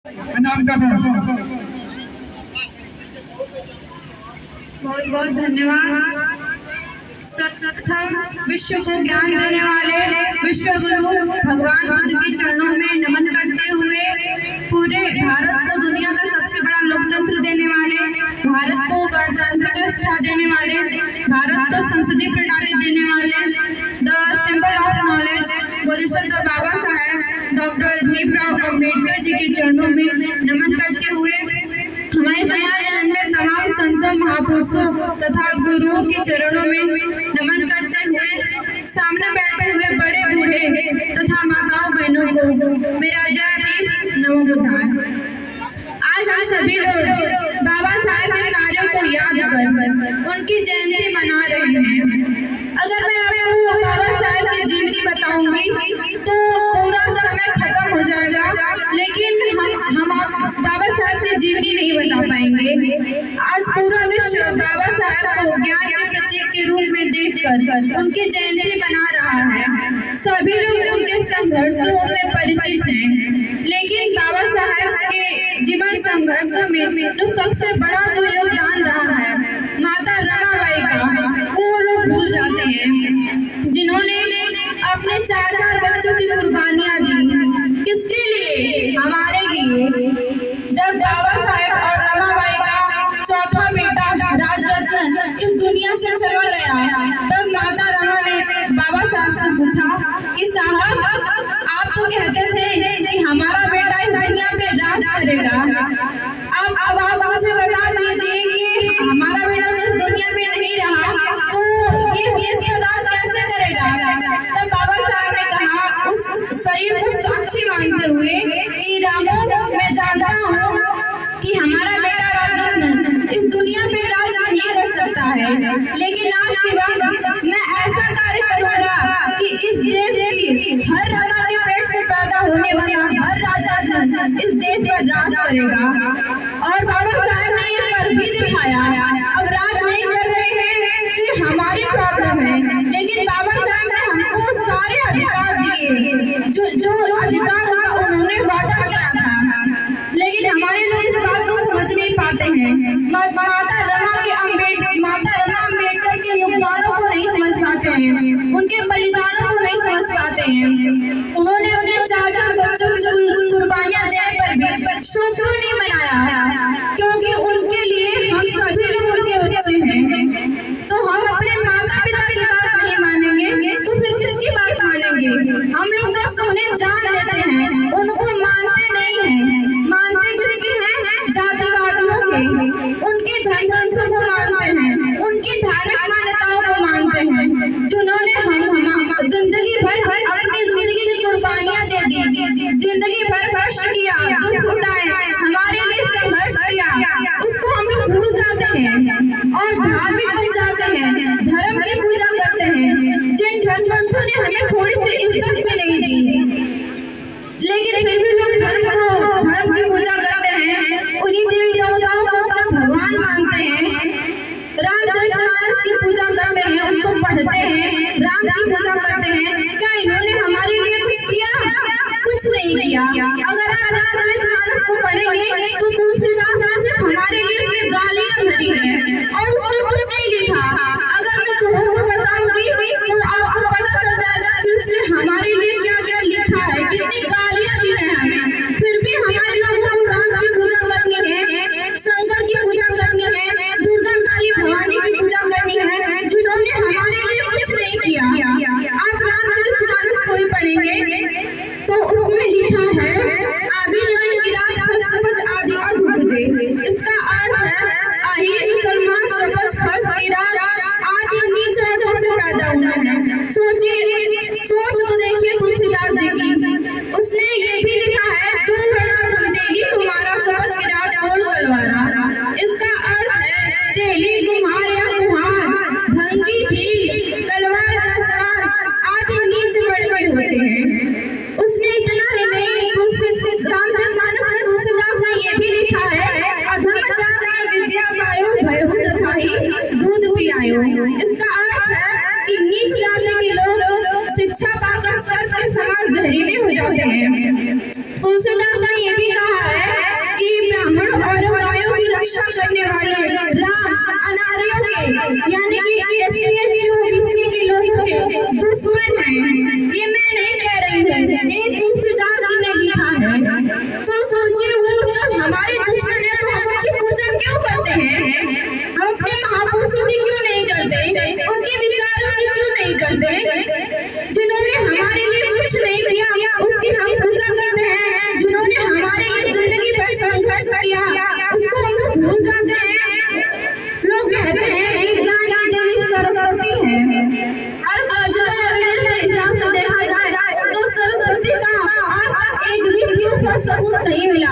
नाम का बहुत बहुत धन्यवाद। विश्व को ज्ञान देने वाले विश्व गुरु भगवान बुद्ध के चरणों में नमन करते हुए पूरे भारत को दुनिया का सबसे बड़ा लोकतंत्र देने वाले, भारत को गणतंत्र व्यवस्था देने वाले, भारत को संसदीय प्रणाली देने वाले the symbol of knowledge Bodhisattva Baba Saheb doctor Bhimrao Ambedkar ji के चरणों में नमन करते हुए हमारे समाज में तमाम संतों महापुरुषों तथा गुरुओं के चरणों में नमन करते हुए सामने बैठे हुए बड़े बूढ़े तथा माताओं बहनों को मेरा जय भीम नमो बुद्धाय। आज हम सभी लोग बाबा साहेब के कार्यों को याद कर उनकी जयंती मना रहे हैं। अगर मैं आपको बाबा साहेब की जीवनी बताऊंगी तो पूरा समय खत्म हो जाएगा, लेकिन हम बाबा साहेब की जीवनी नहीं बता पाएंगे। आज पूरा विश्व बाबा साहेब को ज्ञान के प्रतीक के रूप में देखकर उनकी जयंती मना रहा है। सभी लोग उनके संघर्षों से परिचित हैं, लेकिन बाबा साहेब के जीवन संघर्षों में तो सबसे बड़ा जो योगदान रहा है माता रमाबाई का, वो लोग भूल जाते हैं, जिन्होंने अपने 4 बच्चों की कुर्बानियां दी। किसके लिए? हमारे लिए। जब बाबा साहेब और रमाबाई का चौथा बेटा राजरत्न इस दुनिया से चला गया, तब माता रमा ने बाबा साहब से पूछा कि साहब, आप तो कहते थे कि हमारा बेटा इस दुनिया पे राज करेगा, अब आप मुझे बता दीजिए कि हमारा बेटा तो इस दुनिया में नहीं रहा, तो ये देश का राज कैसे करेगा? तब बाबा साहब ने कहा उस शरीर को साक्षी मानते हुए कि रामो, मैं जानता हूँ कि हमारा बेटा राजरत्न इस दुनिया पे राज नहीं कर सकता है, लेकिन आज के बाद मैं ऐसा कार्य करूंगा कि इस देश की हर रमा के पेट से पैदा होने वाला हर राजरत्न इस देश पर राज करेगा। और बाबा साहब ने ये कर भी दिखाया। अब राज नहीं कर रहे हैं तो ये हमारी प्रॉब्लम है, लेकिन बाबा साहब ने हमको सारे अधिकार दिए जो अधिकार उन्होंने वादा किया था, लेकिन हमारे लोग इस बात को समझ नहीं पाते हैं। माता रमा अम्बेडकर के योगदानों को नहीं समझ पाते हैं, उनके बलिदानों को नहीं समझ पाते हैं। उन्होंने अपने 4 बच्चों की कुर्बानियां देने पर भी शोक क्यों नहीं मनाया? क्योंकि उनके लिए हम सभी लोग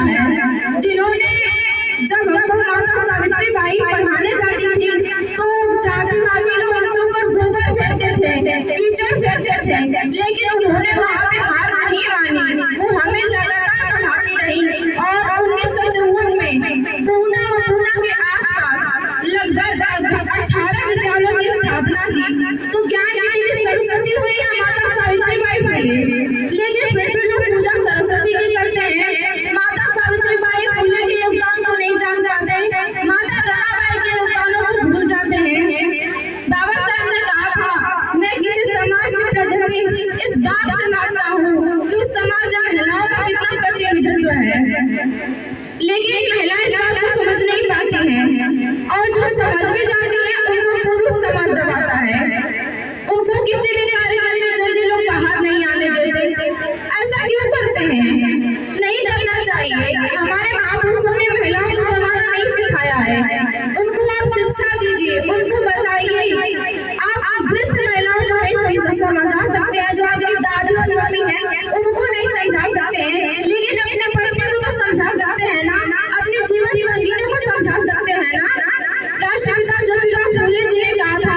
किया है, जिन्होंने जब हमको माता सावित्री बाई पढ़ाने जाती थी तो जातिवादी लोग उनके ऊपर गोबर फेंकते थे, कीचड़ फेंकते थे, लेकिन उन्होंने वहाँ पे हार नहीं मानी। वो हमें लगातार पढ़ाती रही और 1954 में पूना के आसपास लगभग 18 विद्यालयों की स्थापना की। तो ज्ञान की देवी सरस्वती हुई या माता सावित्री बाई फूले, लेकिन फिर भी लोग पूजा सरस्वती की करते हैं, माता सावित्री बाई फूले के योगदान को नहीं जान पाते, माता रमाबाई के योगदानों को भूल जाते हैं। बाबा साहब ने कहा था, मैं किसी समाज की प्रगति इस बात से मानता हूँ कि उस समाज में महिलाओं का कितना प्रतिनिधित्व है, लेकिन महिलाएं इस बात को समझ नहीं पाती हैं और जो समझ भी जाती है उनको पुरुष समाज दबाता है, उनको किसी भी कार्यक्रम में जल्दी लोग बाहर नहीं आने देते। ऐसा क्यों करते हैं? नहीं करना चाहिए। हमारे महापुरुषों ने महिलाओं को दबाना नहीं सिखाया है, उनको आप शिक्षा दीजिए, उनको बताइए। आप वृद्ध महिलाओं को नहीं समझा सकते हैं, जो आपकी दादी और मम्मी है उनको नहीं समझा सकते हैं, लेकिन अपने पत्नी को तो समझा सकते हैं ना, अपने जीवन संगिनी को समझा सकते हैं ना। राष्ट्रपिता ज्योतिराव फूले जी ने कहा था,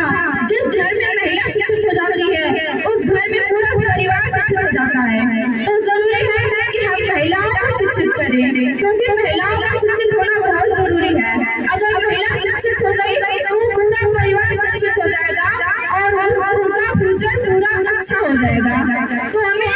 जिस घर में महिला शिक्षित हो जाती है उस घर में पूरा परिवार शिक्षित हो जाता है। तो जरूरी है कि हम महिलाओं को शिक्षित करें, क्योंकि महिलाओं का शिक्षित होना बहुत जरूरी है। अगर महिला शिक्षित हो गई तो पूरा परिवार शिक्षित हो जाएगा और उनका फ्यूचर पूरा अच्छा हो जाएगा। तो हमें